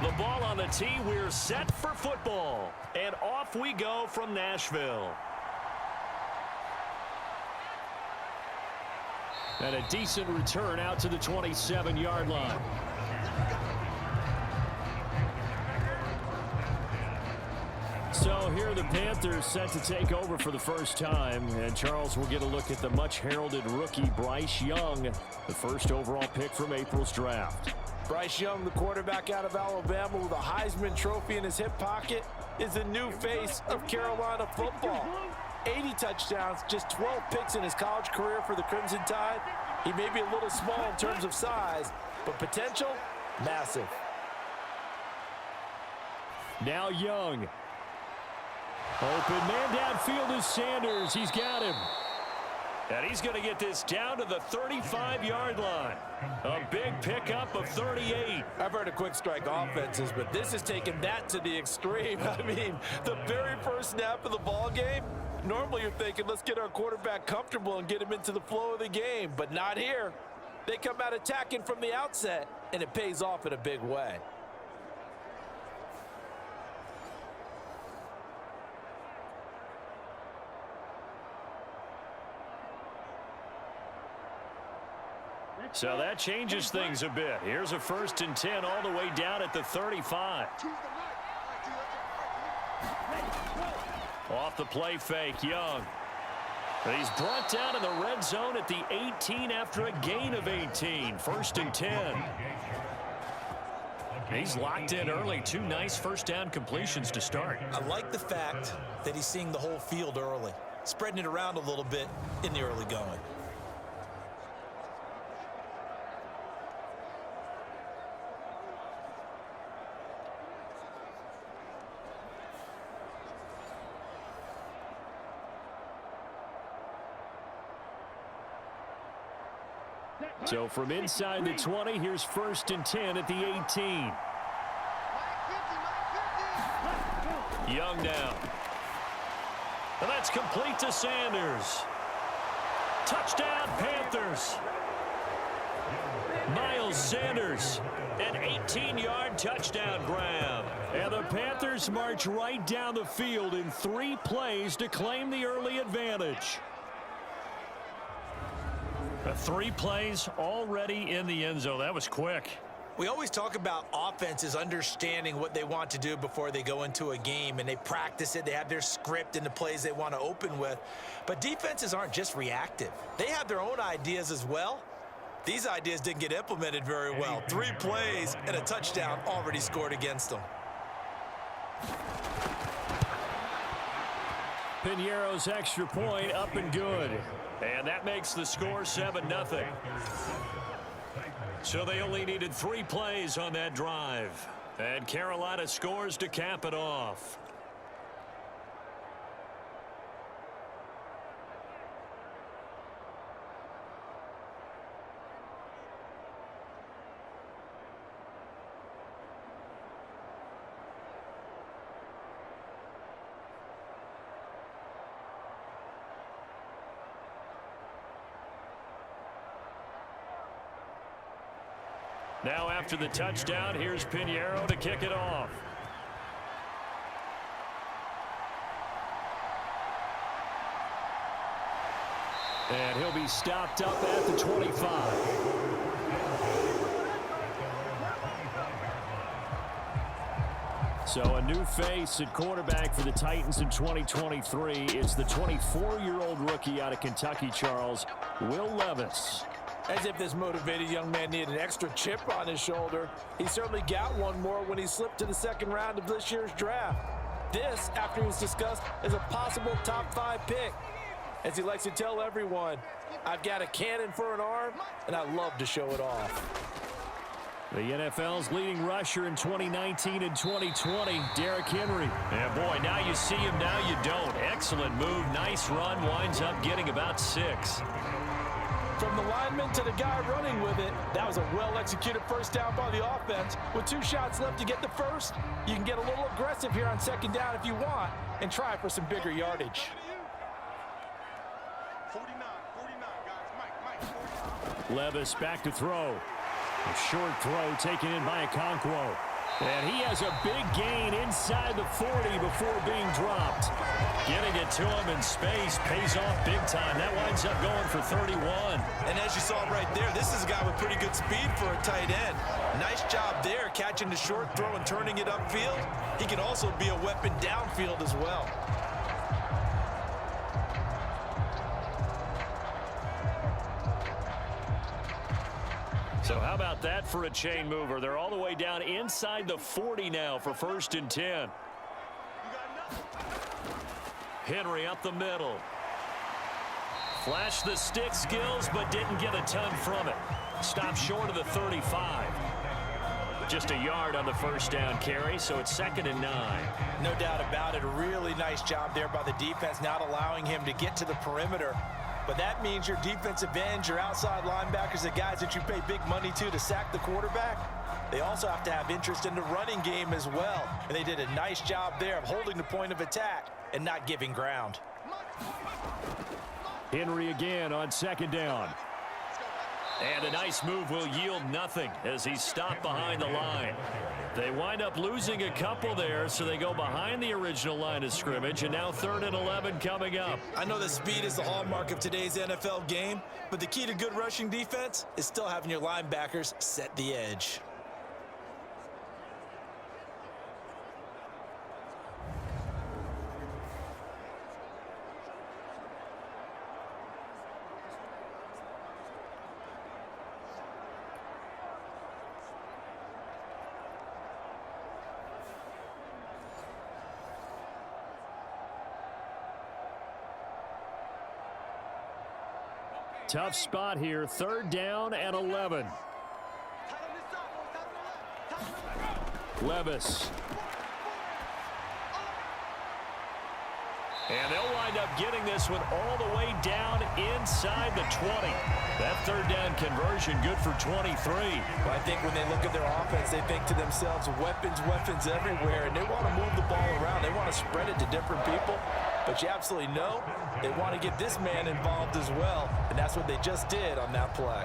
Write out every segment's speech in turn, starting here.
The ball on the tee. We're set for football. And off we go from Nashville. And a decent return out to the 27-yard line. So here are the Panthers set to take over for the first time. And Charles will get a look at the much-heralded rookie Bryce Young, the first overall pick from April's draft. Bryce Young, the quarterback out of Alabama with a Heisman Trophy in his hip pocket, is the new face of Carolina football. 80 touchdowns, just 12 picks in his college career for the Crimson Tide. He may be a little small in terms of size, but potential, massive. Now Young. Open man downfield is Sanders. He's got him. And he's going to get this down to the 35-yard line. A big pickup of 38. I've heard of quick strike offenses, but this is taking that to the extreme. I mean, the very first snap of the ball game, normally you're thinking, let's get our quarterback comfortable and get him into the flow of the game, but not here. They come out attacking from the outset, and it pays off in a big way. So that changes things a bit. Here's a 1st and 10 all the way down at the 35. Off the play fake, Young. He's brought down in the red zone at the 18 after a gain of 18. 1st and 10. He's locked in early. 2 nice first down completions to start. I like the fact that he's seeing the whole field early, spreading it around a little bit in the early going. So from inside the 20, here's 1st and 10 at the 18. Young down. And that's complete to Sanders. Touchdown, Panthers. Miles Sanders, an 18-yard touchdown grab. And the Panthers march right down the field in 3 plays to claim the early advantage. 3 plays already in the end zone. That was quick. We always talk about offenses understanding what they want to do before they go into a game, and they practice it. They have their script and the plays they want to open with. But defenses aren't just reactive. They have their own ideas as well. These ideas didn't get implemented very well. 3 plays and a touchdown already scored against them. Piñeiro's extra point up and good. And that makes the score 7-0. So they only needed 3 plays on that drive. And Carolina scores to cap it off. Now after the touchdown, here's Piñeiro to kick it off. And he'll be stopped up at the 25. So a new face at quarterback for the Titans in 2023 is the 24-year-old rookie out of Kentucky, Charles, Will Levis. As if this motivated young man needed an extra chip on his shoulder. He certainly got one more when he slipped to the 2nd round of this year's draft. This, after he was discussed as a possible top 5 pick. As he likes to tell everyone, I've got a cannon for an arm, and I love to show it off. The NFL's leading rusher in 2019 and 2020, Derrick Henry. Yeah, boy, now you see him, now you don't. Excellent move, nice run, winds up getting about 6. From the lineman to the guy running with it, that was a well-executed first down by the offense. With 2 shots left to get the first, you can get a little aggressive here on 2nd down if you want and try for some bigger yardage. 49, guys. Mike. Levis back to throw. A short throw taken in by Okonkwo. And he has a big gain inside the 40 before being dropped. Getting it to him in space pays off big time. That winds up going for 31. And as you saw right there, this is a guy with pretty good speed for a tight end. Nice job there, catching the short throw and turning it upfield. He can also be a weapon downfield as well. So how about that for a chain mover? They're all the way down inside the 40 now for 1st and 10. Henry up the middle. Flashed the stick skills, but didn't get a ton from it. Stopped short of the 35. Just a yard on the 1st down carry, so it's 2nd and 9. No doubt about it. A really nice job there by the defense, not allowing him to get to the perimeter. But that means your defensive ends, your outside linebackers, the guys that you pay big money to sack the quarterback, they also have to have interest in the running game as well. And they did a nice job there of holding the point of attack and not giving ground. Henry again on 2nd down. And a nice move will yield nothing as he's stopped behind the line. They wind up losing a couple there, so they go behind the original line of scrimmage, and now 3rd and 11 coming up. I know that speed is the hallmark of today's NFL game, but the key to good rushing defense is still having your linebackers set the edge. Tough spot here, 3rd down and 11. Levis. And they'll wind up getting this one all the way down inside the 20. That 3rd down conversion good for 23. Well, I think when they look at their offense, they think to themselves, weapons, weapons everywhere, and they want to move the ball around. They want to spread it to different people. But you absolutely know they want to get this man involved as well, and that's what they just did on that play.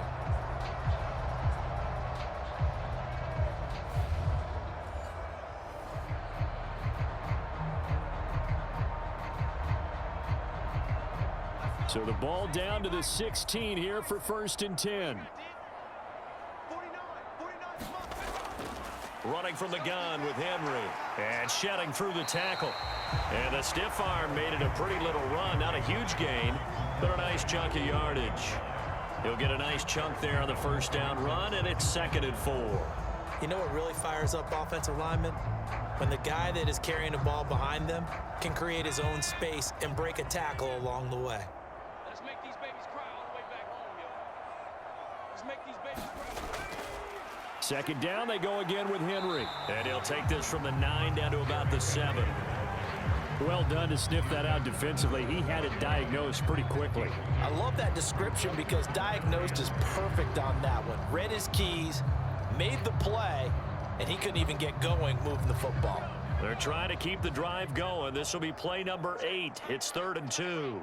So the ball down to the 16 here for 1st and 10. Running from the gun with Henry. And shedding through the tackle. And the stiff arm made it a pretty little run. Not a huge gain, but a nice chunk of yardage. He'll get a nice chunk there on the 1st down run, and it's 2nd and 4. You know what really fires up offensive linemen? When the guy that is carrying the ball behind them can create his own space and break a tackle along the way. Let's make these babies cry all the way back home, yo. Let's make these babies cry. 2nd down, they go again with Henry. And he'll take this from the 9 down to about the 7. Well done to sniff that out defensively. He had it diagnosed pretty quickly. I love that description because diagnosed is perfect on that one. Read his keys, made the play, and he couldn't even get going moving the football. They're trying to keep the drive going. This will be play number 8. It's 3rd and 2.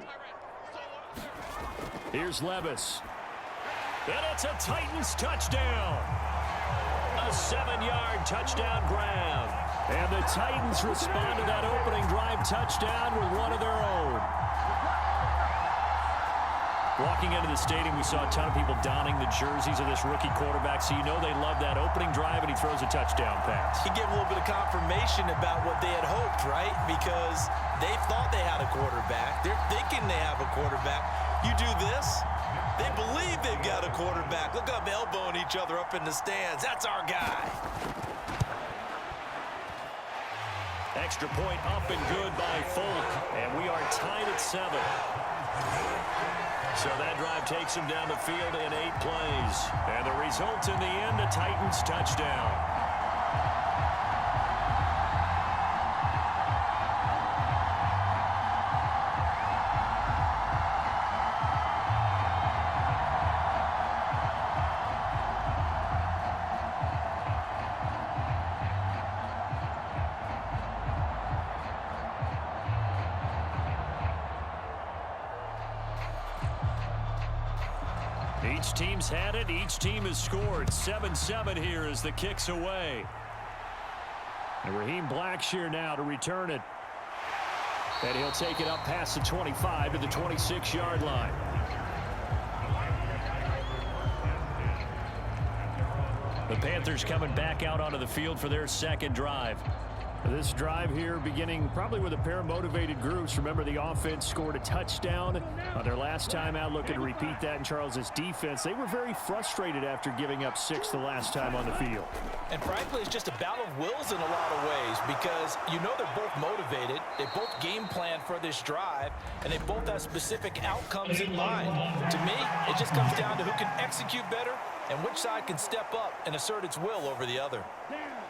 Here's Levis. And it's a Titans touchdown. A 7-yard touchdown grab. And the Titans respond to that opening drive touchdown with one of their own. Walking into the stadium, we saw a ton of people donning the jerseys of this rookie quarterback, so you know they love that opening drive, and he throws a touchdown pass. He gave a little bit of confirmation about what they had hoped, right? Because they thought they had a quarterback. They're thinking they have a quarterback. You do this, they believe they've got a quarterback. Look up, elbowing each other up in the stands. That's our guy. Extra point up and good by Folk, and we are tied at 7. So that drive takes him down the field in 8 plays. And the result in the end, a Titans touchdown. Each team's had it. Each team has scored. 7-7 here as the kick's away. And Raheem Blackshear now to return it. And he'll take it up past the 25 to the 26-yard line. The Panthers coming back out onto the field for their second drive. This drive here beginning probably with a pair of motivated groups. Remember, the offense scored a touchdown on their last time out. Looking to repeat that in Charles's defense. They were very frustrated after giving up 6 the last time on the field. And frankly, it's just a battle of wills in a lot of ways because you know they're both motivated. They both game plan for this drive, and they both have specific outcomes in mind. To me, it just comes down to who can execute better and which side can step up and assert its will over the other.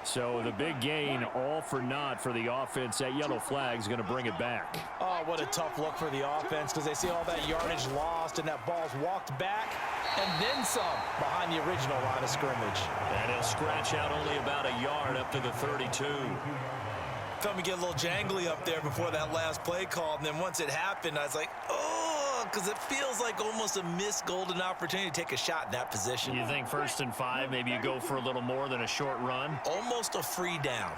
So the big gain, all for naught for the offense. That yellow flag is going to bring it back. Oh, what a tough look for the offense because they see all that yardage lost and that ball's walked back and then some behind the original line of scrimmage. And he'll scratch out only about a yard up to the 32. Felt me get a little jangly up there before that last play call, and then once it happened, I was like, oh, because it feels like almost a missed golden opportunity to take a shot in that position. You think 1st and 5, maybe you go for a little more than a short run? Almost a free down.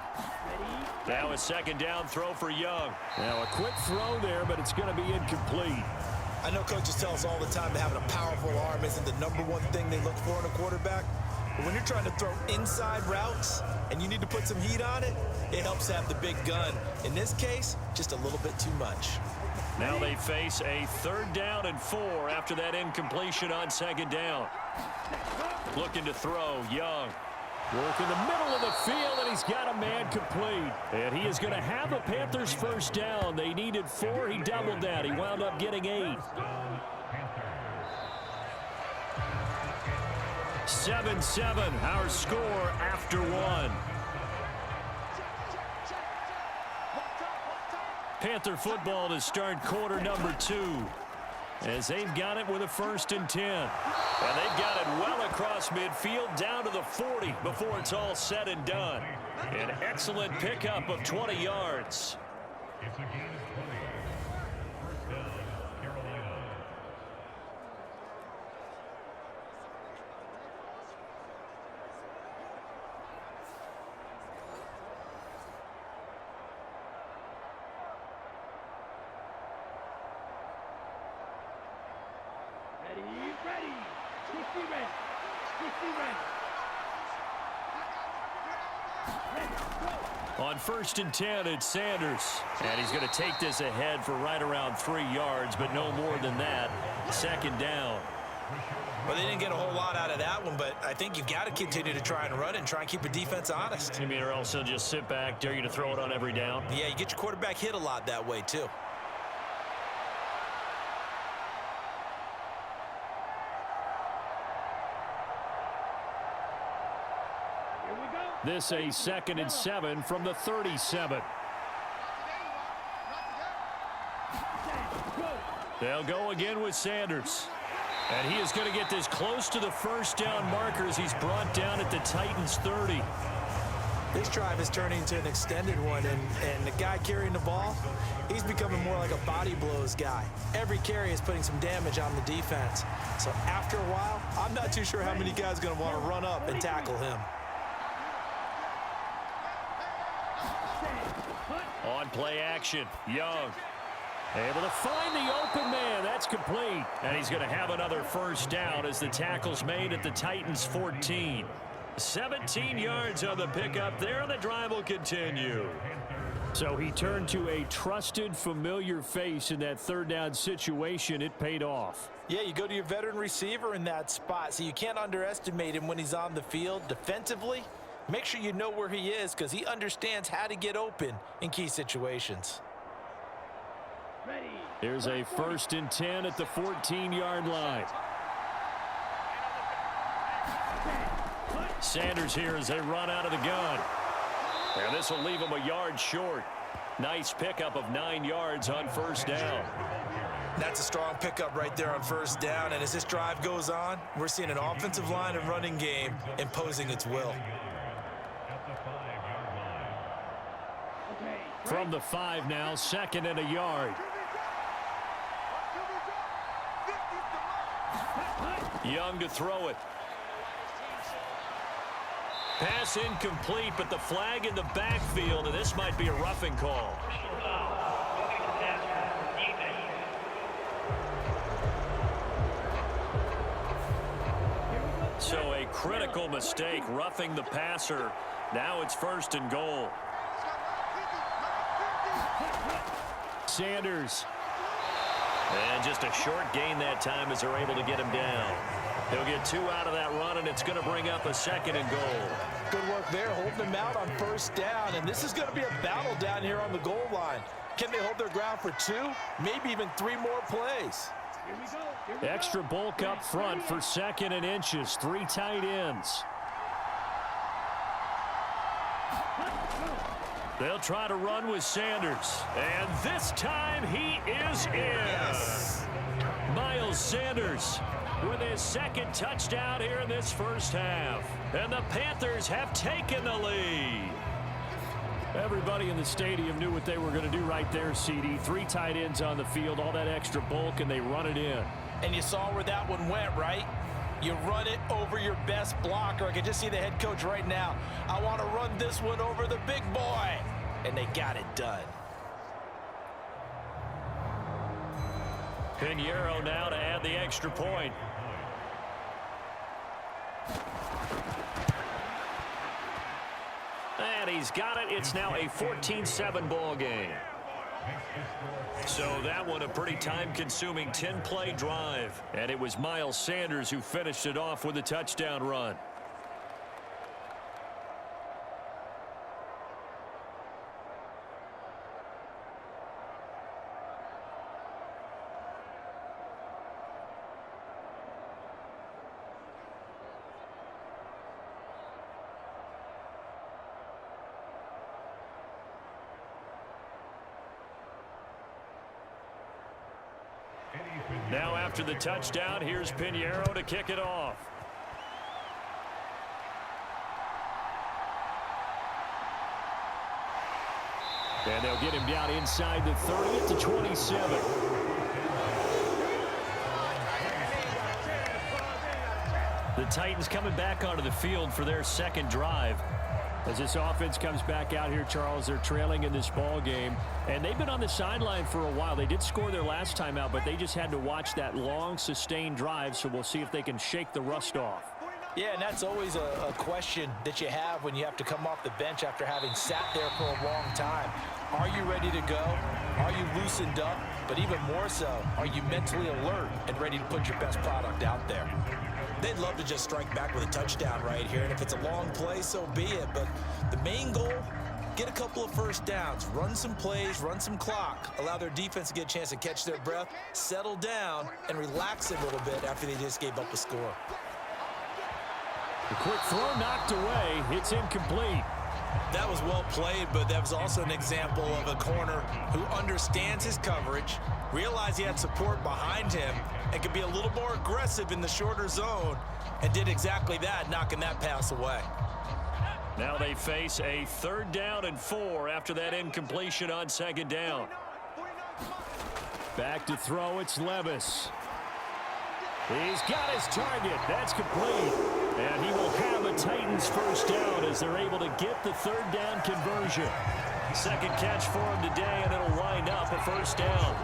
Now a 2nd down throw for Young. Now a quick throw there, but it's going to be incomplete. I know coaches tell us all the time that having a powerful arm isn't the #1 thing they look for in a quarterback. But when you're trying to throw inside routes and you need to put some heat on it, it helps to have the big gun. In this case, just a little bit too much. Now they face a 3rd down and 4 after that incompletion on 2nd down. Looking to throw, Young. Work in the middle of the field, and he's got a man complete. And he is going to have a Panthers 1st down. They needed 4. He doubled that. He wound up getting 8. 7-7, our score after 1. Panther football to start quarter number 2. As they've got it with a 1st and 10. And they've got it well across midfield down to the 40 before it's all said and done. An excellent pickup of 20 yards. On 1st and 10, it's Sanders. And he's going to take this ahead for right around 3 yards, but no more than that. 2nd down. Well, they didn't get a whole lot out of that one, but I think you've got to continue to try and run it and try and keep the defense honest. You mean, or else he'll just sit back, dare you to throw it on every down? Yeah, you get your quarterback hit a lot that way, too. This a 2nd and 7 from the 37. They'll go again with Sanders. And he is going to get this close to the 1st down markers. He's brought down at the Titans 30. This drive is turning into an extended one, and the guy carrying the ball, he's becoming more like a body blows guy. Every carry is putting some damage on the defense. So after a while, I'm not too sure how many guys are going to want to run up and tackle him. On play action, Young. Able to find the open man. That's complete. And he's going to have another 1st down as the tackle's made at the Titans 14. 17 yards on the pickup there, and the drive will continue. So he turned to a trusted, familiar face in that 3rd down situation. It paid off. Yeah, you go to your veteran receiver in that spot, so you can't underestimate him when he's on the field defensively. Make sure you know where he is because he understands how to get open in key situations. Here's a 1st and 10 at the 14-yard line. Sanders here as they run out of the gun. And this will leave him a yard short. Nice pickup of 9 yards on 1st down. That's a strong pickup right there on 1st down. And as this drive goes on, we're seeing an offensive line and running game imposing its will. From the 5 now, 2nd and a yard. Young to throw it. Pass incomplete, but the flag in the backfield, and this might be a roughing call. So a critical mistake, roughing the passer. Now it's 1st and goal. Sanders. And just a short gain that time as they're able to get him down. He'll get 2 out of that run, and it's going to bring up a 2nd and goal. Good work there, holding them out on 1st down, and this is going to be a battle down here on the goal line. Can they hold their ground for 2, maybe even 3 more plays? Extra bulk up front for 2nd and inches. 3 tight ends. They'll try to run with Sanders. And this time he is in. Yes. Miles Sanders with his 2nd touchdown here in this 1st half. And the Panthers have taken the lead. Everybody in the stadium knew what they were going to do right there, CD. 3 tight ends on the field, all that extra bulk, and they run it in. And you saw where that one went, right? You run it over your best blocker. I can just see the head coach right now. I want to run this one over the big boy. And they got it done. Pinheiro now to add the extra point. And he's got it. It's now a 14-7 ball game. So that one a pretty time-consuming 10-play drive. And it was Miles Sanders who finished it off with a touchdown run. Now after the touchdown, here's Pinheiro to kick it off. And they'll get him down inside the 30 at the 27. The Titans coming back onto the field for their 2nd drive. As this offense comes back out here, Charles, they're trailing in this ball game. And they've been on the sideline for a while. They did score their last time out, but they just had to watch that long, sustained drive. So we'll see if they can shake the rust off. Yeah, and that's always a question that you have when you have to come off the bench after having sat there for a long time. Are you ready to go? Are you loosened up? But even more so, are you mentally alert and ready to put your best product out there? They'd love to just strike back with a touchdown right here, and if it's a long play, so be it. But the main goal, get a couple of 1st downs, run some plays, run some clock, allow their defense to get a chance to catch their breath, settle down, and relax a little bit after they just gave up a score. The quick throw knocked away. It's incomplete. That was well played, but that was also an example of a corner who understands his coverage, realized he had support behind him, and could be a little more aggressive in the shorter zone, and did exactly that, knocking that pass away. Now they face a 3rd down and 4 after that incompletion on 2nd down. Back to throw, it's Levis. He's got his target. That's complete. And he will have a Titans 1st down as they're able to get the 3rd down conversion. 2nd catch for him today, and it'll wind up a 1st down.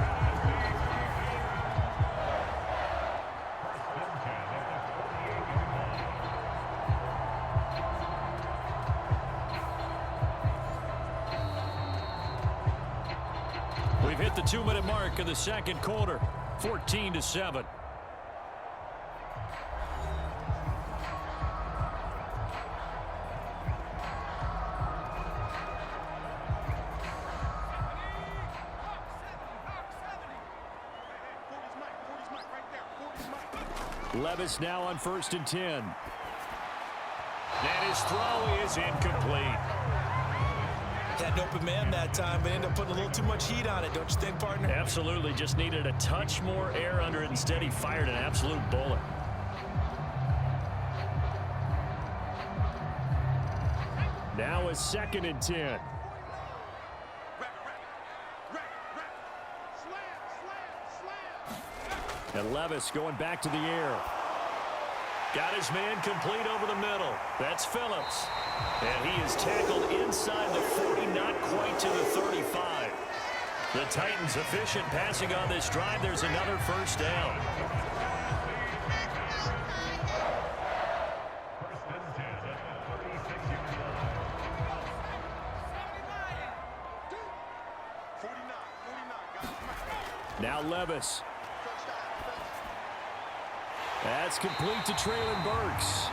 We've hit the 2-minute mark of the 2nd quarter. 14-7. Levis now on 1st and 10. And his throw is incomplete. Had an open man that time, but ended up putting a little too much heat on it, don't you think, partner? Absolutely. Just needed a touch more air under it. Instead, he fired an absolute bullet. Now a 2nd and 10. And Levis going back to the air. Got his man complete over the middle. That's Phillips. And he is tackled inside the 40, not quite to the 35. The Titans efficient passing on this drive. There's another first down. Now Levis. That's complete to Traylon Burks.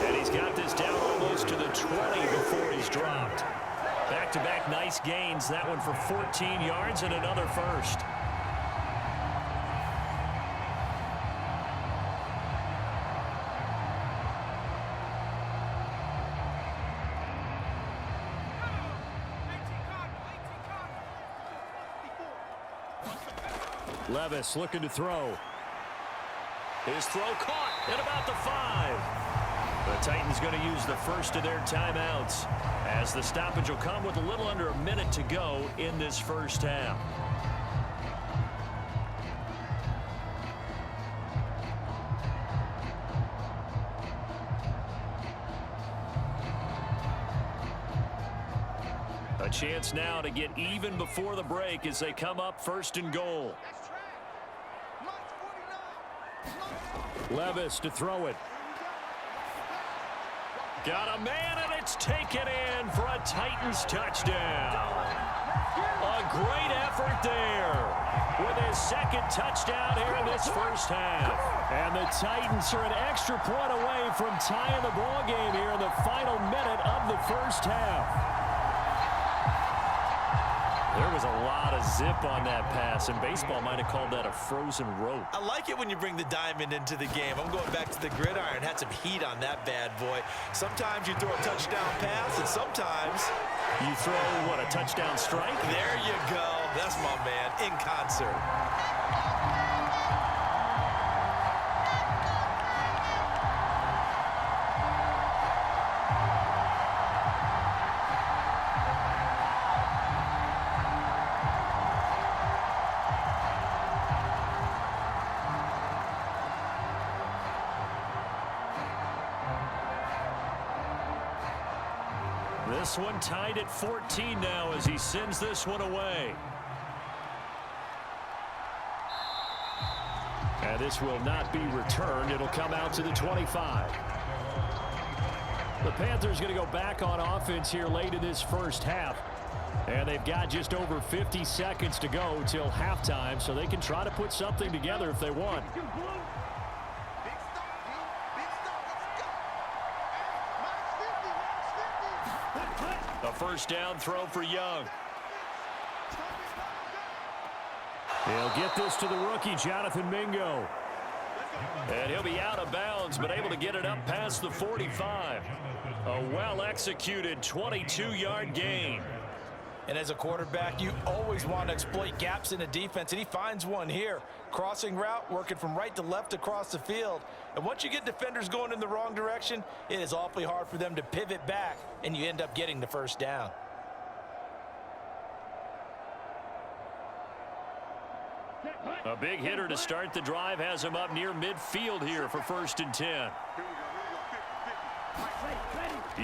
And he's got this down almost to the 20 before he's dropped. Back-to-back nice gains. That one for 14 yards and another first. Levis looking to throw. His throw caught at about the 5. The Titans going to use the first of their timeouts as the stoppage will come with a little under a minute to go in this first half. A chance now to get even before the break as they come up first and goal. Levis to throw it. Got a man, and it's taken in for a Titans touchdown. A great effort there with his second touchdown here in this first half. And the Titans are an extra point away from tying the ball game here in the final minute of the first half. There was a lot of zip on that pass, and baseball might have called that a frozen rope. I like it when you bring the diamond into the game. I'm going back to the gridiron. Had some heat on that bad boy. Sometimes you throw a touchdown pass, and sometimes you throw, what, a touchdown strike? There you go. That's my man, in concert. This one tied at 14 now as he sends this one away. And this will not be returned. It'll come out to the 25. The Panthers going to go back on offense here late in this first half. And they've got just over 50 seconds to go till halftime, so they can try to put something together if they want. A first down throw for Young. He'll get this to the rookie, Jonathan Mingo. And he'll be out of bounds, but able to get it up past the 45. A well-executed 22-yard gain. And as a quarterback, you always want to exploit gaps in the defense, and he finds one here. Crossing route, working from right to left across the field. And once you get defenders going in the wrong direction, it is awfully hard for them to pivot back, and you end up getting the first down. A big hitter to start the drive has him up near midfield here for 1st and 10.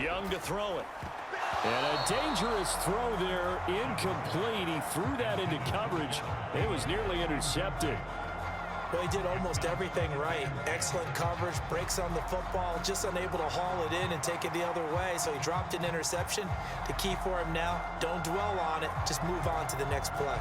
Young to throw it. And a dangerous throw there, incomplete. He threw that into coverage. It was nearly intercepted. Well, he did almost everything right. Excellent coverage, breaks on the football, just unable to haul it in and take it the other way. So he dropped an interception. The key for him now, don't dwell on it. Just move on to the next play.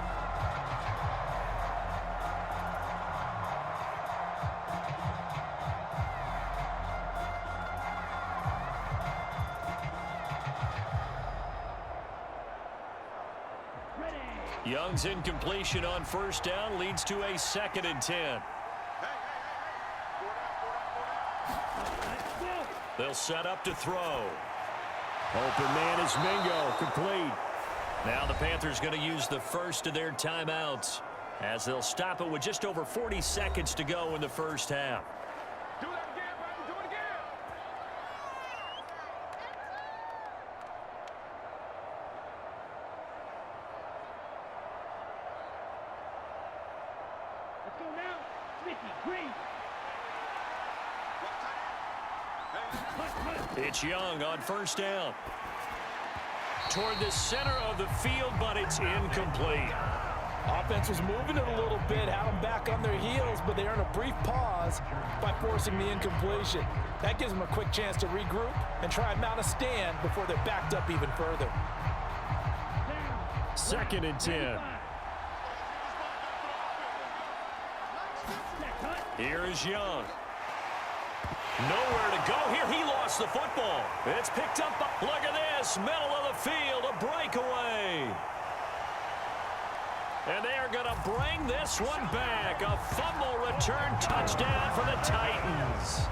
Young's incompletion on first down leads to a 2nd and 10. They'll set up to throw. Open man is Mingo, complete. Now the Panthers going to use the first of their timeouts as they'll stop it with just over 40 seconds to go in the first half. Do that again, Brandon. Do it again. Let's go now. Smithy, Green. It's Young on first down. Toward the center of the field, but it's incomplete. Offense was moving it a little bit, had them back on their heels, but they earned a brief pause by forcing the incompletion. That gives them a quick chance to regroup and try and mount a stand before they're backed up even further. 2nd and 10. Here's Young. Nowhere to go here. He lost the football. It's picked up. Look at this. Middle of the field. A breakaway. And they are going to bring this one back. A fumble return touchdown for the Titans.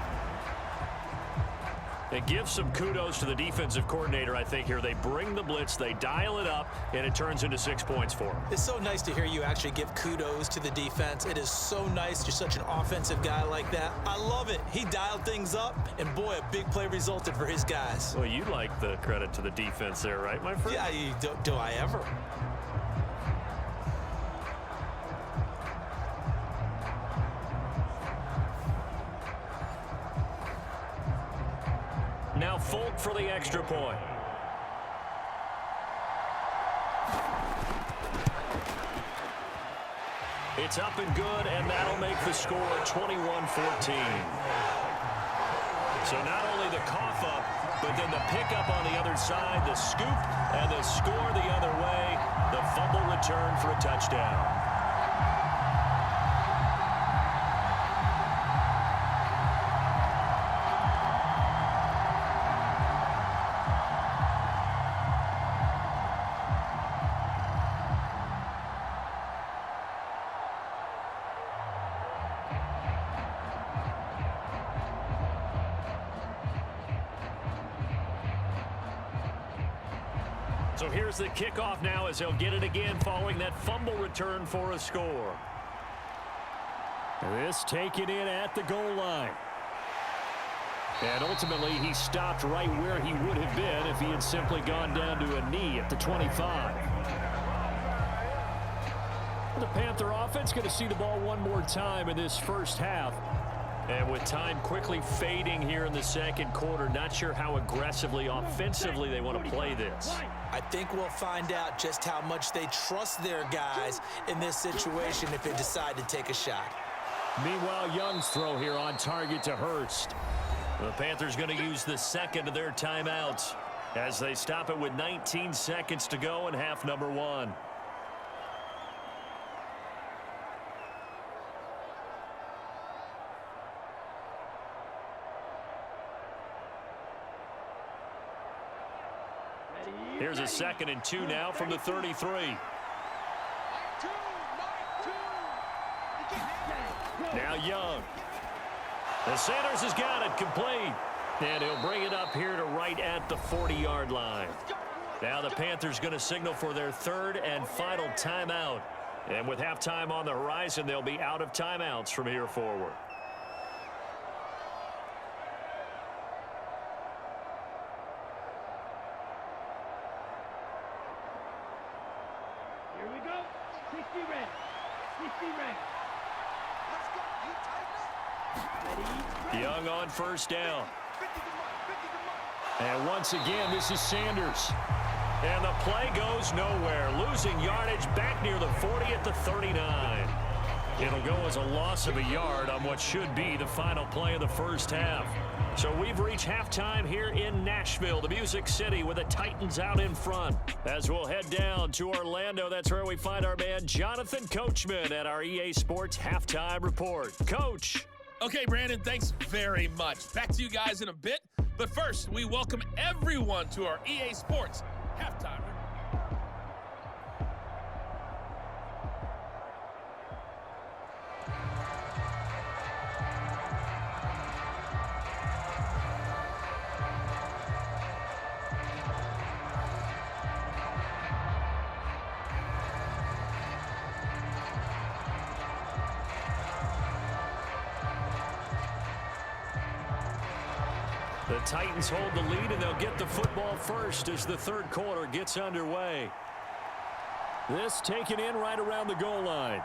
It gives some kudos to the defensive coordinator, I think, here. They bring the blitz, they dial it up, and it turns into 6 points for them. It's so nice to hear you actually give kudos to the defense. It is so nice. You're such an offensive guy like that. I love it. He dialed things up, and boy, a big play resulted for his guys. Well, you like the credit to the defense there, right, my friend? Yeah, do I ever? Now Folk for the extra point. It's up and good, and that'll make the score 21-14. So not only the cough up, but then the pickup on the other side, the scoop, and the score the other way, the fumble return for a touchdown. So here's the kickoff now as they'll get it again following that fumble return for a score. This taken in at the goal line. And ultimately he stopped right where he would have been if he had simply gone down to a knee at the 25. The Panther offense going to see the ball one more time in this first half. And with time quickly fading here in the second quarter, not sure how aggressively, offensively they want to play this. I think we'll find out just how much they trust their guys in this situation if they decide to take a shot. Meanwhile, Young's throw here on target to Hurst. The Panthers going to use the second of their timeouts as they stop it with 19 seconds to go in half number 1. Here's a 2nd and 2 now from the 33. Now Young. And Sanders has got it complete. And he'll bring it up here to right at the 40-yard line. Now the Panthers going to signal for their 3rd and final timeout. And with halftime on the horizon, they'll be out of timeouts from here forward. Here we go. 60 ready. 60 ready. Let's go. You tighten up. Ready. Young on first down. And once again, this is Sanders. And the play goes nowhere. Losing yardage back near the 40 at the 39. It'll go as a loss of a yard on what should be the final play of the first half. So we've reached halftime here in Nashville, the Music City, with the Titans out in front. As we'll head down to Orlando, that's where we find our man Jonathan Coachman at our EA Sports Halftime Report. Coach. Okay, Brandon, thanks very much. Back to you guys in a bit. But first, we welcome everyone to our EA Sports Halftime Report. The Titans hold the lead, and they'll get the football first as the third quarter gets underway. This taken in right around the goal line.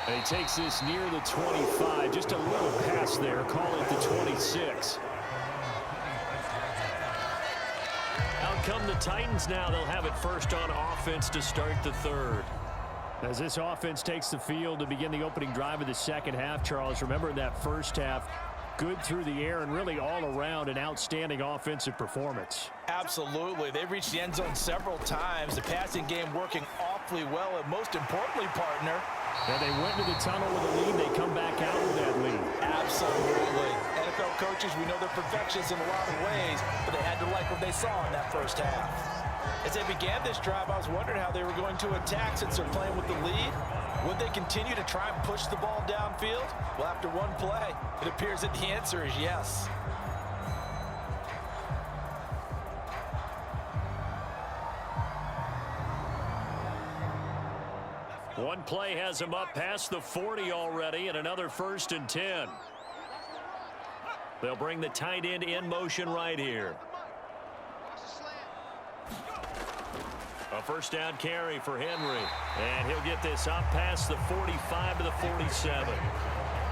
And he takes this near the 25. Just a little pass there. Call it the 26. come the Titans now. They'll have it first on offense to start the third. As this offense takes the field to begin the opening drive of the second half, Charles, remember in that first half, good through the air and really all around an outstanding offensive performance. Absolutely. They reached the end zone several times. The passing game working awfully well, and most importantly, partner, and they went to the tunnel with a lead. They come back out with that lead. Absolutely. NFL coaches, we know they're perfectionists in a lot of ways, but they had to like what they saw in that first half. As they began this drive, I was wondering how they were going to attack since they're playing with the lead. Would they continue to try and push the ball downfield? Well, after one play, it appears that the answer is yes. One play has him up past the 40 already, and another 1st and 10. They'll bring the tight end in motion right here. A first down carry for Henry, and he'll get this up past the 45 to the 47.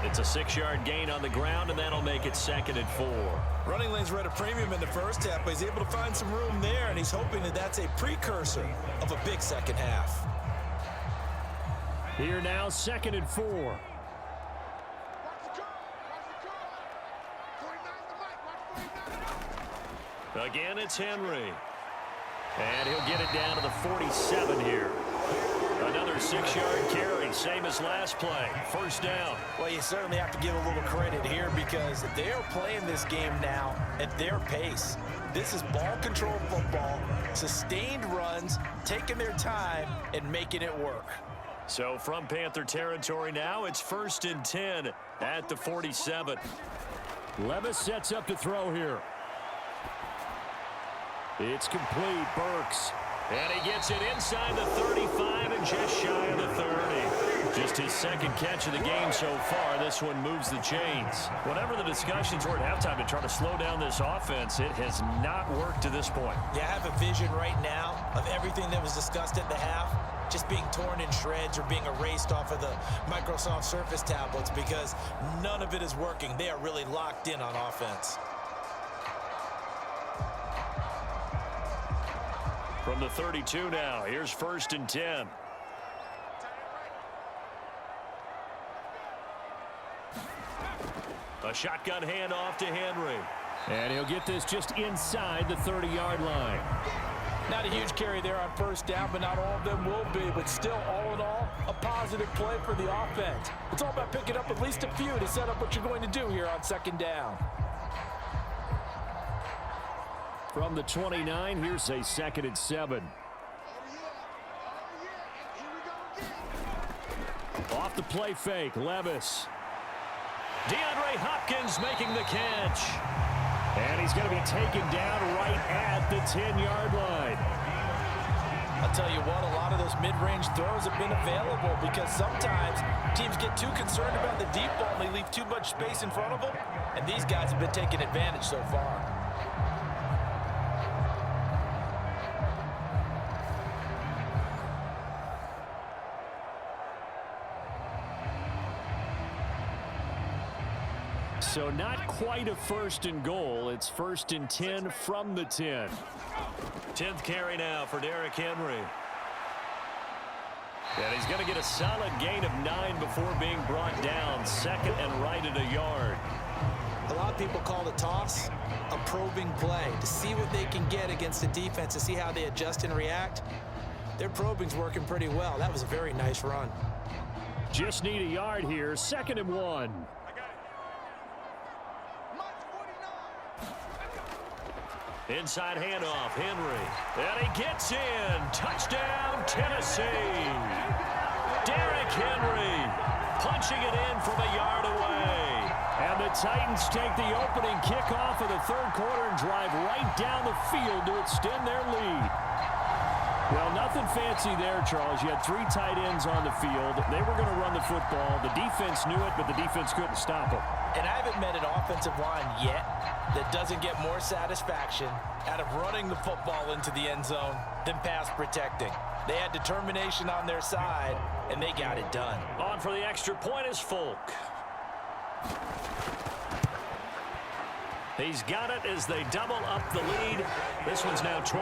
It's a 6-yard gain on the ground, and that'll make it 2nd and 4. Running lanes were at a premium in the first half, but he's able to find some room there, and he's hoping that that's a precursor of a big second half. Here now, 2nd and 4. Again, it's Henry. And he'll get it down to the 47 here. Another 6-yard carry, same as last play. First down. Well, you certainly have to give a little credit here because they are playing this game now at their pace. This is ball control football, sustained runs, taking their time and making it work. So from Panther territory now, it's 1st and 10 at the 47. Levis sets up to throw here. It's complete. Burks. And he gets it inside the 35 and just shy of the 30. Just his 2nd catch of the game so far. This one moves the chains. Whatever the discussions were at halftime to try to slow down this offense, it has not worked to this point. Yeah, I have a vision right now of everything that was discussed at the half just being torn in shreds or being erased off of the Microsoft Surface tablets because none of it is working. They are really locked in on offense. From the 32 now, here's 1st and 10. A shotgun handoff to Henry. And he'll get this just inside the 30-yard line. Not a huge carry there on first down, but not all of them will be. But still, all in all, a positive play for the offense. It's all about picking up at least a few to set up what you're going to do here on 2nd down. From the 29, here's a 2nd and 7. Off the play fake, Levis. DeAndre Hopkins making the catch. And he's going to be taken down right at the 10-yard line. I'll tell you what, a lot of those mid-range throws have been available because sometimes teams get too concerned about the deep ball and they leave too much space in front of them. And these guys have been taking advantage so far. So not quite a 1st and goal. It's 1st and 10 from the 10. 10th carry now for Derrick Henry. And he's going to get a solid gain of 9 before being brought down. 2nd and right at a yard. A lot of people call the toss a probing play to see what they can get against the defense, to see how they adjust and react. Their probing's working pretty well. That was a very nice run. Just need a yard here. 2nd and 1. Inside handoff, Henry. And he gets in. Touchdown, Tennessee. Derrick Henry punching it in from a yard away. And the Titans take the opening kickoff of the 3rd quarter and drive right down the field to extend their lead. Well, nothing fancy there, Charles. You had 3 tight ends on the field. They were going to run the football. The defense knew it, but the defense couldn't stop them. And I haven't met an offensive line yet that doesn't get more satisfaction out of running the football into the end zone than pass protecting. They had determination on their side, and they got it done. On for the extra point is Folk. He's got it as they double up the lead. This one's now 28-14.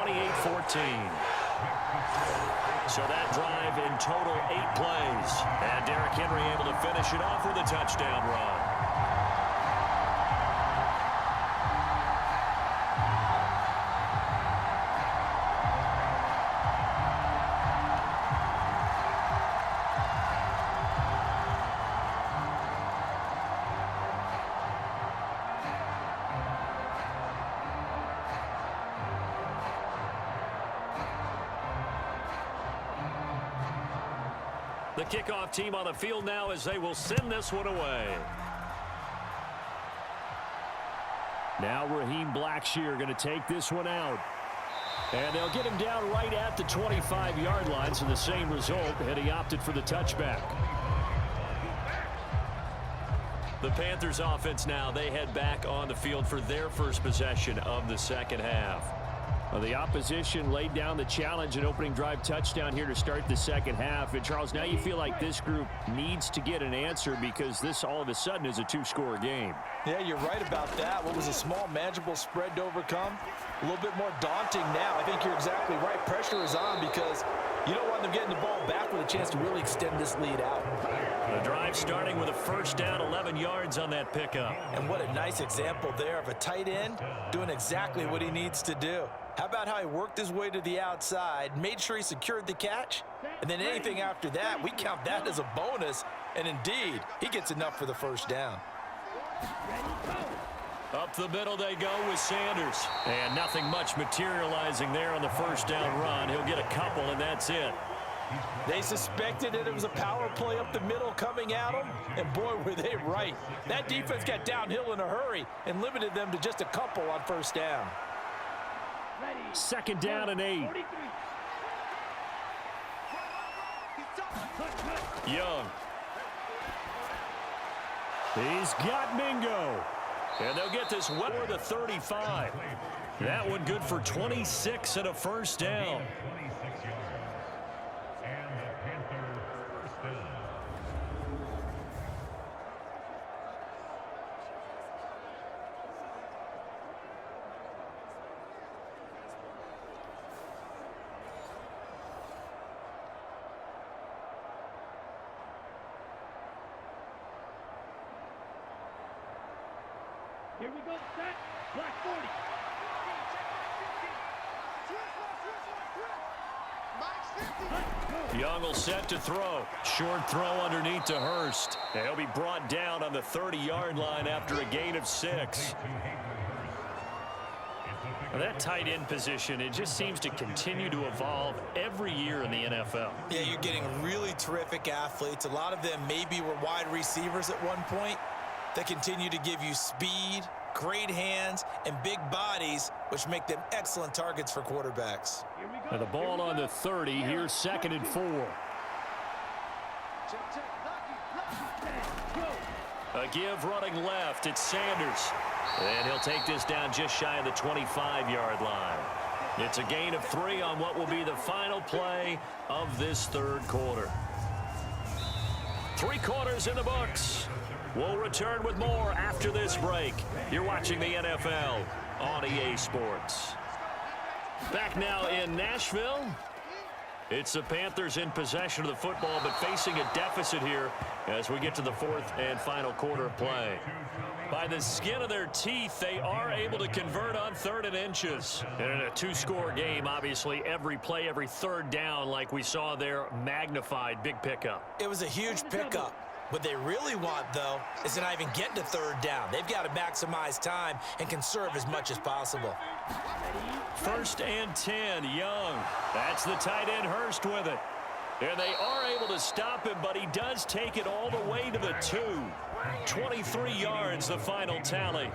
So that drive in total 8 plays. And Derrick Henry able to finish it off with a touchdown run. The kickoff team on the field now as they will send this one away. Now Raheem Blackshear going to take this one out. And they'll get him down right at the 25-yard line, so the same result, and he opted for the touchback. The Panthers offense now, they head back on the field for their first possession of the second half. Well, the opposition laid down the challenge, an opening drive touchdown here to start the second half. And, Charles, now you feel like this group needs to get an answer because this all of a sudden is a 2-score game. Yeah, you're right about that. What was a small, manageable spread to overcome? A little bit more daunting now. I think you're exactly right. Pressure is on because you don't want them getting the ball back with a chance to really extend this lead out. The drive starting with a first down, 11 yards on that pickup. And what a nice example there of a tight end doing exactly what he needs to do. How about how he worked his way to the outside, made sure he secured the catch, and then anything after that, we count that as a bonus, and indeed, he gets enough for the first down. Up the middle they go with Sanders. And nothing much materializing there on the first down run. He'll get a couple, and that's it. They suspected that it was a power play up the middle coming at them, and boy, were they right. That defense got downhill in a hurry and limited them to just a couple on first down. Second down and 8. Young. He's got Mingo. And they'll get this well to the 35. That one good for 26 and a first down. Here we go, set, black 40. Young will set to throw. Short throw underneath to Hurst. He'll be brought down on the 30-yard line after a gain of 6. Well, that tight end position, it just seems to continue to evolve every year in the NFL. Yeah, you're getting really terrific athletes. A lot of them maybe were wide receivers at one point. They continue to give you speed, great hands, and big bodies, which make them excellent targets for quarterbacks. And the ball on the 30. Here's 2nd and 4. A give running left. It's Sanders. And he'll take this down just shy of the 25-yard line. It's a gain of 3 on what will be the final play of this third quarter. 3 quarters in the books. We'll return with more after this break. You're watching the NFL on EA Sports. Back now in Nashville. It's the Panthers in possession of the football, but facing a deficit here as we get to the 4th and final quarter of play. By the skin of their teeth, they are able to convert on 3rd and inches. And in a 2-score game, obviously, every play, every third down, like we saw there, magnified, big pickup. It was a huge pickup. What they really want, though, is to not even get to 3rd down. They've got to maximize time and conserve as much as possible. 1st and 10, Young. That's the tight end Hurst with it. And they are able to stop him, but he does take it all the way to the 2. 23 yards, the final tally.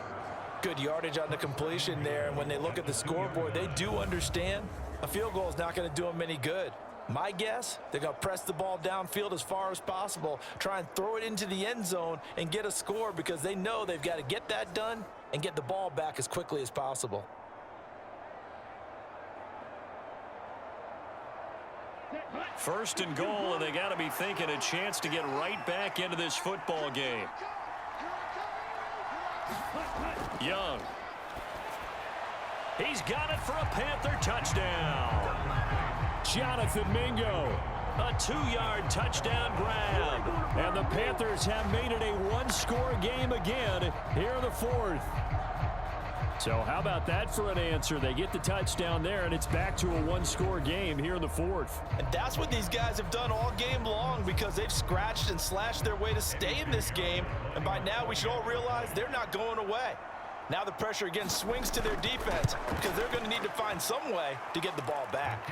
Good yardage on the completion there, and when they look at the scoreboard, they do understand a field goal is not going to do them any good. My guess, they're going to press the ball downfield as far as possible, try and throw it into the end zone and get a score because they know they've got to get that done and get the ball back as quickly as possible. First and goal, and they got to be thinking a chance to get right back into this football game. Young He's got it for a Panther touchdown. Jonathan Mingo. A 2-yard touchdown grab. And the Panthers have made it a one-score game again here in the fourth. So how about that for an answer? They get the touchdown there, and it's back to a one-score game here in the fourth. And that's what these guys have done all game long, because they've scratched and slashed their way to stay in this game. And by now, we should all realize they're not going away. Now the pressure again swings to their defense, because they're going to need to find some way to get the ball back.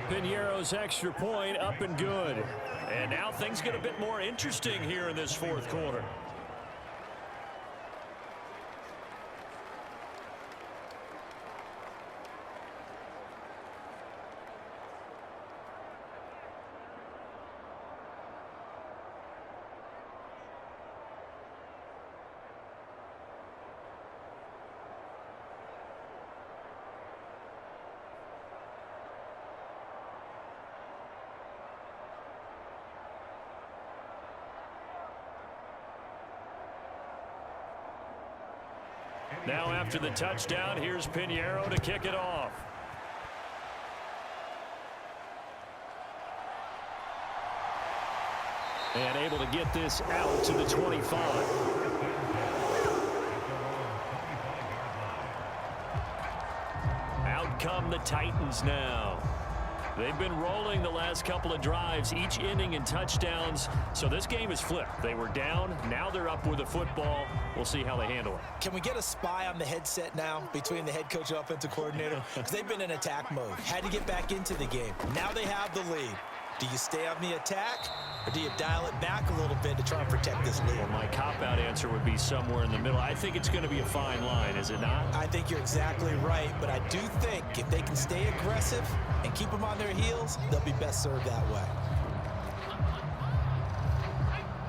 Piñeiro's extra point up and good. And now things get a bit more interesting here in this fourth quarter. Now after the touchdown, here's Piñeiro to kick it off. And able to get this out to the 25. Out come the Titans now. They've been rolling the last couple of drives, each inning in touchdowns. So this game is flipped. They were down. Now they're up with the football. We'll see how they handle it. Can we get a spy on the headset now between the head coach and offensive coordinator? Because they've been in attack mode. Had to get back into the game. Now they have the lead. Do you stay on the attack, or do you dial it back a little bit to try and protect this lead? Well, my cop-out answer would be somewhere in the middle. I think it's going to be a fine line, is it not? I think you're exactly right, but I do think if they can stay aggressive and keep them on their heels, they'll be best served that way.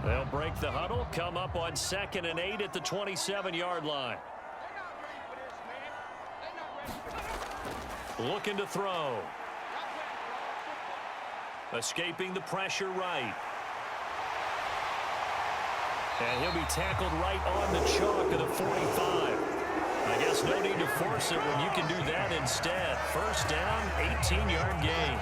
They'll break the huddle, come up on 2nd and 8 at the 27-yard line. Looking to throw. Escaping the pressure right. And he'll be tackled right on the chalk of the 45. I guess no need to force it when you can do that instead. First down, 18-yard gain.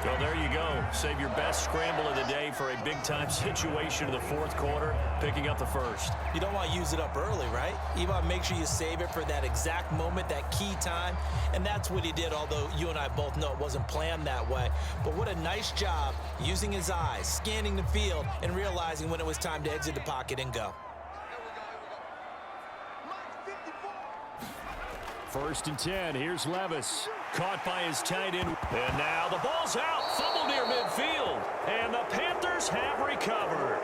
So there you go. Save your best scramble of the day for a big-time situation in the fourth quarter, picking up the first. You don't want to use it up early, right? You want to make sure you save it for that exact moment, that key time. And that's what he did, although you and I both know it wasn't planned that way. But what a nice job using his eyes, scanning the field, and realizing when it was time to exit the pocket and go. First and 10. Here's Levis. Caught by his tight end. And now the ball's out. Fumble near midfield. And the Panthers have recovered.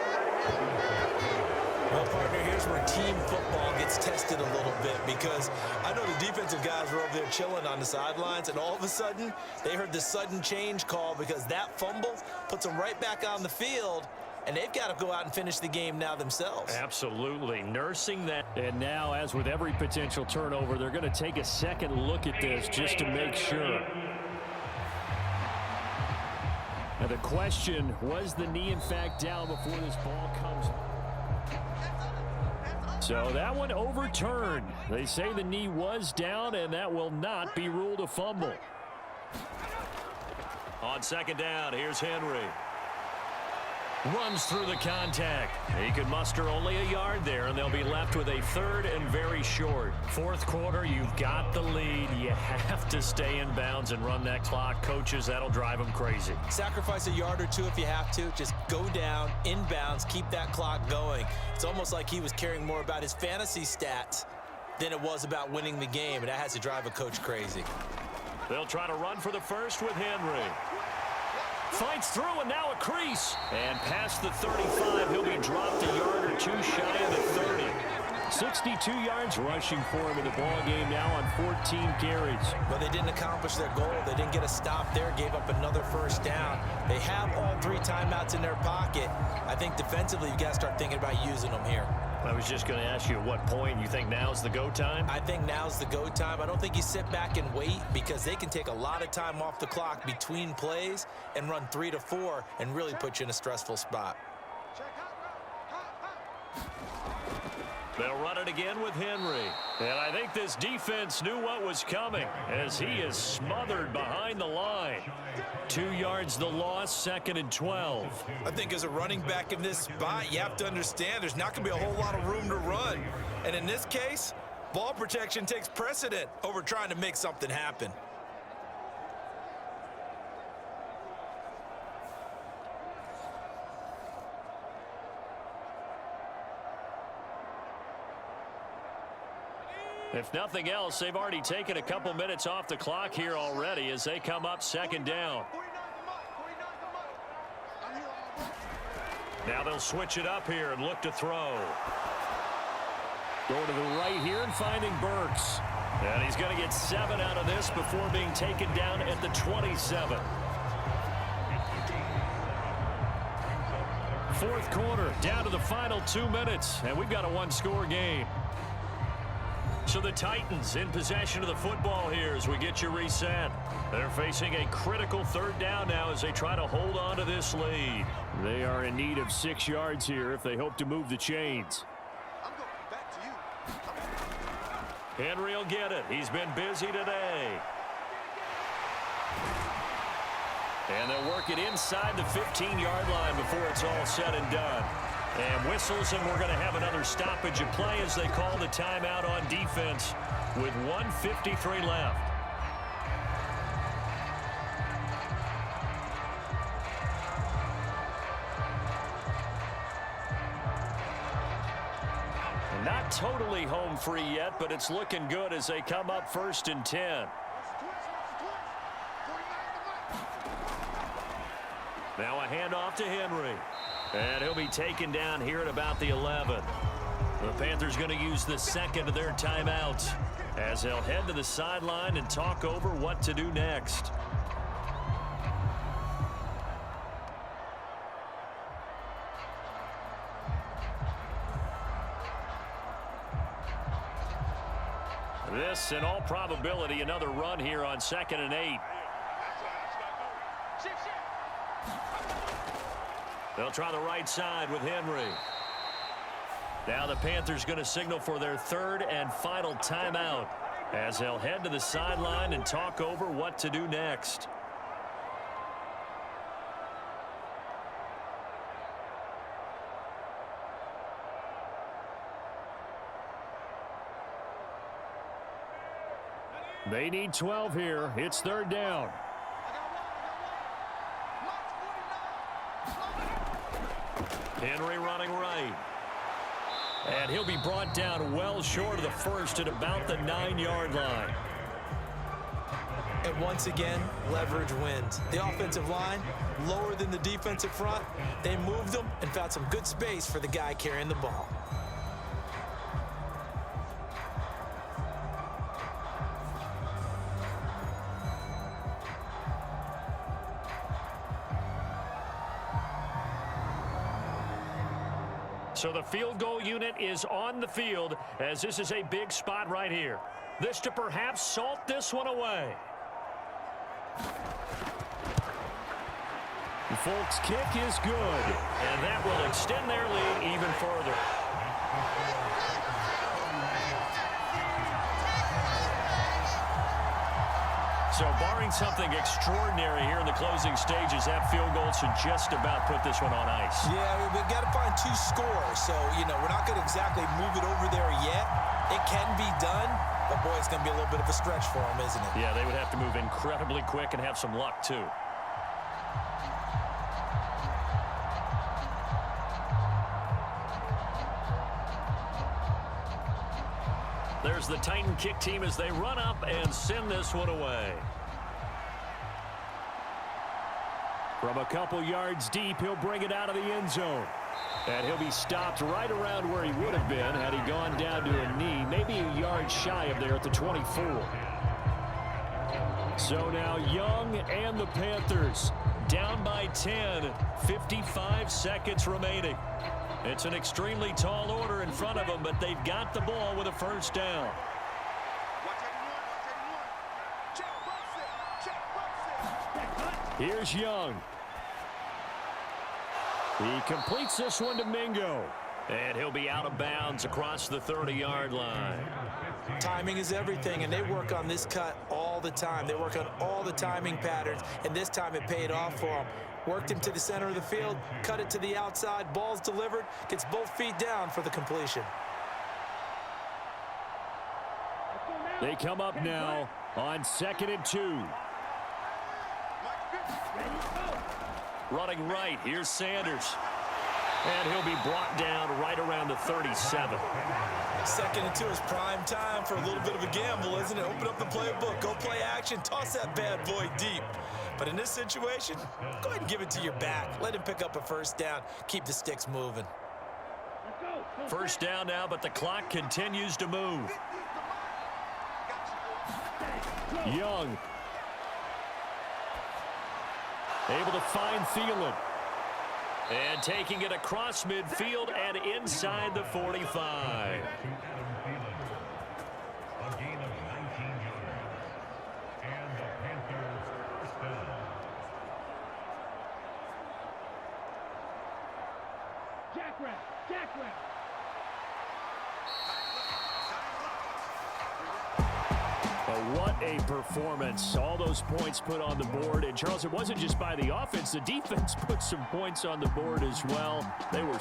Well, partner, here's where team football gets tested a little bit, because I know the defensive guys were over there chilling on the sidelines, and all of a sudden, they heard the sudden change call, because that fumble puts them right back on the field, and they've got to go out and finish the game now themselves. Absolutely. Nursing that. And now, as with every potential turnover, they're going to take a second look at this just to make sure. Now, the question, was the knee, in fact, down before this ball comes? So that one overturned. They say the knee was down, and that will not be ruled a fumble. On 2nd down, here's Henry. Runs through the contact. He could muster only a yard there, and they'll be left with a 3rd and very short. Fourth quarter, you've got the lead. You have to stay in bounds and run that clock. Coaches, that'll drive them crazy. Sacrifice a yard or two if you have to. Just go down, in bounds, keep that clock going. It's almost like he was caring more about his fantasy stats than it was about winning the game, and that has to drive a coach crazy. They'll try to run for the first with Henry. Fights through, and now a crease. And past the 35, he'll be dropped a yard or two shy of the 30. 62 yards rushing for him in the ball game now on 14 carries. But they didn't accomplish their goal. They didn't get a stop there, gave up another first down. They have all 3 timeouts in their pocket. I think defensively, you've got to start thinking about using them here. I was just going to ask you at what point you think now's the go time? I think now's the go time. I don't think you sit back and wait, because they can take a lot of time off the clock between plays and run 3 to 4 and really put you in a stressful spot. They'll run it again with Henry. And I think this defense knew what was coming as he is smothered behind the line. 2 yards the loss, 2nd and 12. I think as a running back in this spot, you have to understand there's not going to be a whole lot of room to run. And in this case, ball protection takes precedent over trying to make something happen. If nothing else, they've already taken a couple minutes off the clock here already as they come up 2nd down. Now they'll switch it up here and look to throw. Going to the right here and finding Burks. And he's going to get 7 out of this before being taken down at the 27. 4th quarter, down to the final 2 minutes, and we've got a 1-score game. So the Titans in possession of the football here as we get you reset. They're facing a critical 3rd down now as they try to hold on to this lead. They are in need of 6 yards here if they hope to move the chains. Henry will get it. He's been busy today. And they'll work it inside the 15-yard line before it's all said and done. And whistles, and we're going to have another stoppage of play as they call the timeout on defense with 1:53 left. Not totally home free yet, but it's looking good as they come up 1st and 10. Now a handoff to Henry. And he'll be taken down here at about the 11. The Panthers going to use the 2nd of their timeouts as they'll head to the sideline and talk over what to do next. This, in all probability, another run here on 2nd and 8. They'll try the right side with Henry. Now the Panthers going to signal for their 3rd and final timeout as they'll head to the sideline and talk over what to do next. They need 12 here. It's 3rd down. Henry running right. And he'll be brought down well short of the 1st at about the 9-yard line. And once again, leverage wins. The offensive line, lower than the defensive front. They moved them and found some good space for the guy carrying the ball. So the field goal unit is on the field as this is a big spot right here. This to perhaps salt this one away. The Folks' kick is good, and that will extend their lead even further. So barring something extraordinary here in the closing stages, that field goal should just about put this one on ice. Yeah, we've got to find 2 scores. So, we're not going to exactly move it over there yet. It can be done, but, boy, it's going to be a little bit of a stretch for them, isn't it? Yeah, they would have to move incredibly quick and have some luck, too. There's the Titan kick team as they run up and send this one away. From a couple yards deep, he'll bring it out of the end zone. And he'll be stopped right around where he would have been had he gone down to a knee, maybe a yard shy of there at the 24. So now Young and the Panthers down by 10, 55 seconds remaining. It's an extremely tall order in front of them, but they've got the ball with a 1st down. Here's Young. He completes this one to Mingo. And he'll be out of bounds across the 30-yard line. Timing is everything, and they work on this cut all the time. They work on all the timing patterns, and this time it paid off for them. Worked him to the center of the field, cut it to the outside, ball's delivered, gets both feet down for the completion. They come up now on 2nd and 2. Running right, here's Sanders. And he'll be brought down right around the 37. 2nd and 2 is prime time for a little bit of a gamble, isn't it? Open up the playbook, go play action, toss that bad boy deep. But in this situation, go ahead and give it to your back. Let him pick up a first down. Keep the sticks moving. First down now, but the clock continues to move. Young. Able to find Thielen. And taking it across midfield and inside the 45. A gain of 19 yards. And the Panthers first down. Jackrack. What a performance. All those points put on the board. And, Charles, it wasn't just by the offense. The defense put some points on the board as well. They were